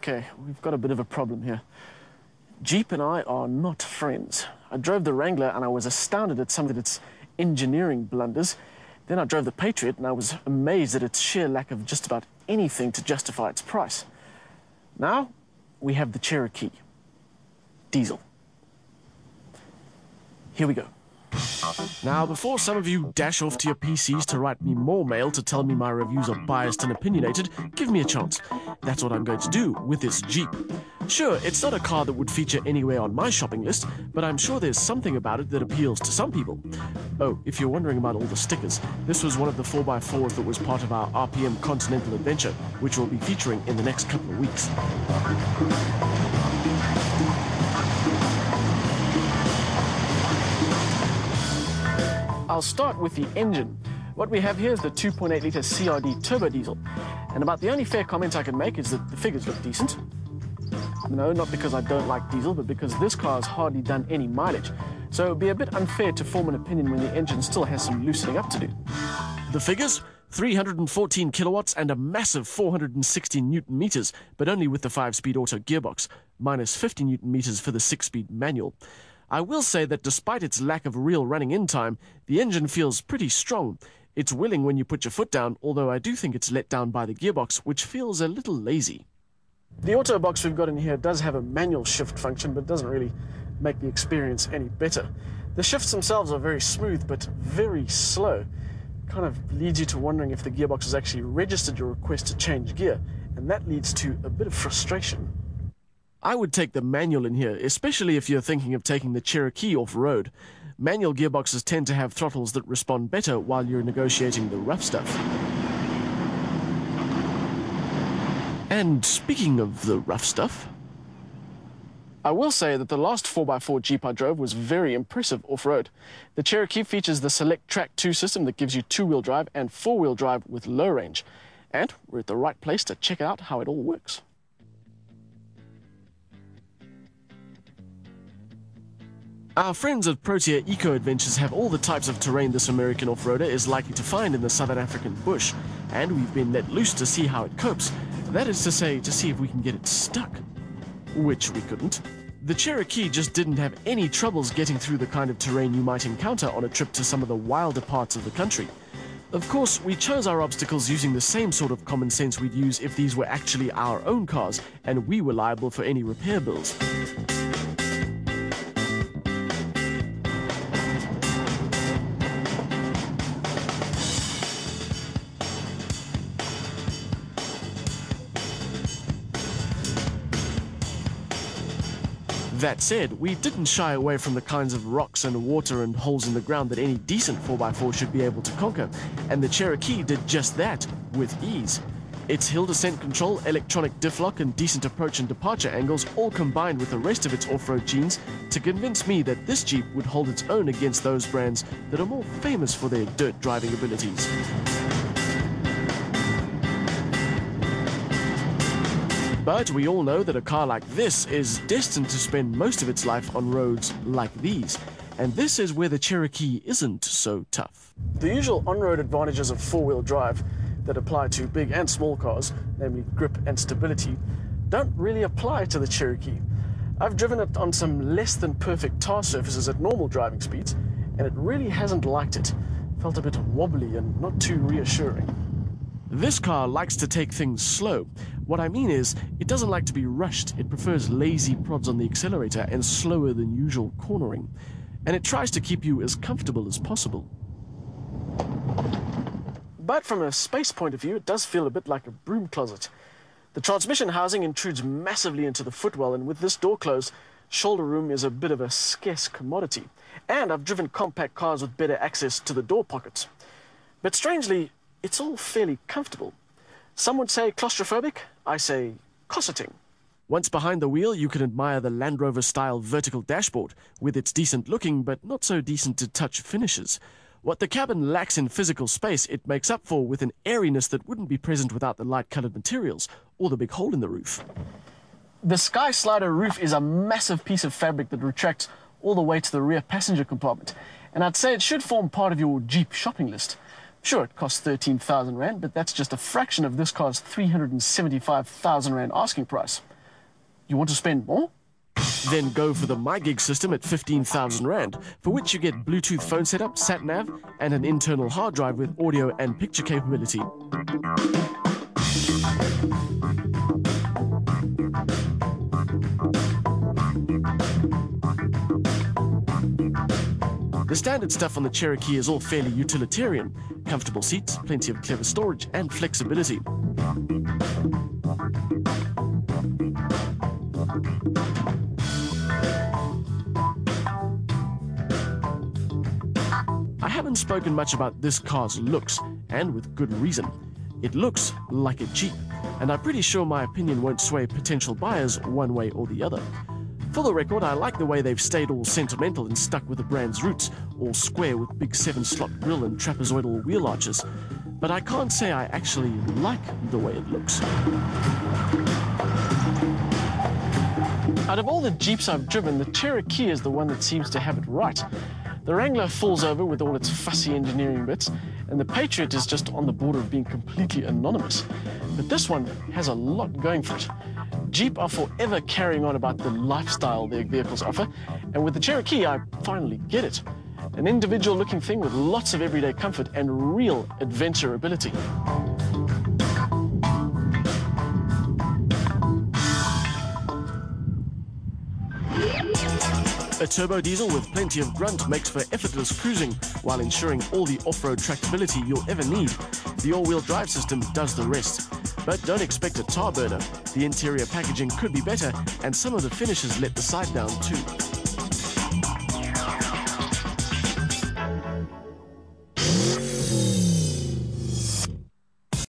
Okay, we've got a bit of a problem here. Jeep and I are not friends. I drove the Wrangler and I was astounded at some of its engineering blunders. Then I drove the Patriot and I was amazed at its sheer lack of just about anything to justify its price. Now, we have the Cherokee. Diesel. Here we go. Now, before some of you dash off to your PCs to write me more mail to tell me my reviews are biased and opinionated, give me a chance. That's what I'm going to do with this Jeep. Sure, it's not a car that would feature anywhere on my shopping list, but I'm sure there's something about it that appeals to some people. Oh, if you're wondering about all the stickers, this was one of the 4x4s that was part of our RPM Continental Adventure, which we'll be featuring in the next couple of weeks. I'll start with the engine. What we have here is the 2.8-litre CRD turbo diesel. And about the only fair comment I can make is that the figures look decent. No, not because I don't like diesel, but because this car has hardly done any mileage. So it would be a bit unfair to form an opinion when the engine still has some loosening up to do. The figures? 314 kilowatts and a massive 460 newton meters, but only with the 5-speed auto gearbox, minus 50 newton meters for the 6-speed manual. I will say that despite its lack of real running-in time, the engine feels pretty strong. It's willing when you put your foot down, although I do think it's let down by the gearbox, which feels a little lazy. The auto box we've got in here does have a manual shift function, but doesn't really make the experience any better. The shifts themselves are very smooth, but very slow. Kind of leads you to wondering if the gearbox has actually registered your request to change gear, and that leads to a bit of frustration. I would take the manual in here, especially if you're thinking of taking the Cherokee off-road. Manual gearboxes tend to have throttles that respond better while you're negotiating the rough stuff. And speaking of the rough stuff, I will say that the last 4x4 Jeep I drove was very impressive off-road. The Cherokee features the Select Track 2 system that gives you 2-wheel drive and 4-wheel drive with low range. And we're at the right place to check out how it all works. Our friends at Protea Eco Adventures have all the types of terrain this American off-roader is likely to find in the Southern African bush, and we've been let loose to see how it copes. That is to say, to see if we can get it stuck. Which we couldn't. The Cherokee just didn't have any troubles getting through the kind of terrain you might encounter on a trip to some of the wilder parts of the country. Of course, we chose our obstacles using the same sort of common sense we'd use if these were actually our own cars, and we were liable for any repair bills. That said, we didn't shy away from the kinds of rocks and water and holes in the ground that any decent 4x4 should be able to conquer, and the Cherokee did just that, with ease. Its hill descent control, electronic diff lock, and decent approach and departure angles all combined with the rest of its off-road genes to convince me that this Jeep would hold its own against those brands that are more famous for their dirt driving abilities. But we all know that a car like this is destined to spend most of its life on roads like these. And this is where the Cherokee isn't so tough. The usual on-road advantages of four-wheel drive that apply to big and small cars, namely grip and stability, don't really apply to the Cherokee. I've driven it on some less than perfect tar surfaces at normal driving speeds, and it really hasn't liked it. Felt a bit wobbly and not too reassuring. This car likes to take things slow. What I mean is, it doesn't like to be rushed. It prefers lazy prods on the accelerator and slower than usual cornering. And it tries to keep you as comfortable as possible. But from a space point of view, it does feel a bit like a broom closet. The transmission housing intrudes massively into the footwell, and with this door closed, shoulder room is a bit of a scarce commodity. And I've driven compact cars with better access to the door pockets. But strangely, it's all fairly comfortable. Some would say claustrophobic, I say cosseting. Once behind the wheel, you can admire the Land Rover-style vertical dashboard, with its decent-looking but not so decent-to-touch finishes. What the cabin lacks in physical space, it makes up for with an airiness that wouldn't be present without the light-colored materials, or the big hole in the roof. The Sky Slider roof is a massive piece of fabric that retracts all the way to the rear passenger compartment, and I'd say it should form part of your Jeep shopping list. Sure, it costs 13,000 Rand, but that's just a fraction of this car's 375,000 Rand asking price. You want to spend more? Then go for the MyGig system at 15,000 Rand, for which you get Bluetooth phone setup, sat-nav, and an internal hard drive with audio and picture capability. The standard stuff on the Cherokee is all fairly utilitarian. Comfortable seats, plenty of clever storage, and flexibility. I haven't spoken much about this car's looks, and with good reason. It looks like a Jeep, and I'm pretty sure my opinion won't sway potential buyers one way or the other. For the record, I like the way they've stayed all sentimental and stuck with the brand's roots, all square with big 7-slot grille and trapezoidal wheel arches. But I can't say I actually like the way it looks. Out of all the Jeeps I've driven, the Cherokee is the one that seems to have it right. The Wrangler falls over with all its fussy engineering bits, and the Patriot is just on the border of being completely anonymous. But this one has a lot going for it. Jeep are forever carrying on about the lifestyle their vehicles offer, and with the Cherokee, I finally get it. An individual-looking thing with lots of everyday comfort and real adventure ability. A turbo diesel with plenty of grunt makes for effortless cruising while ensuring all the off-road tractability you'll ever need. The all-wheel drive system does the rest. But don't expect a tar burner. The interior packaging could be better, and some of the finishes let the side down too.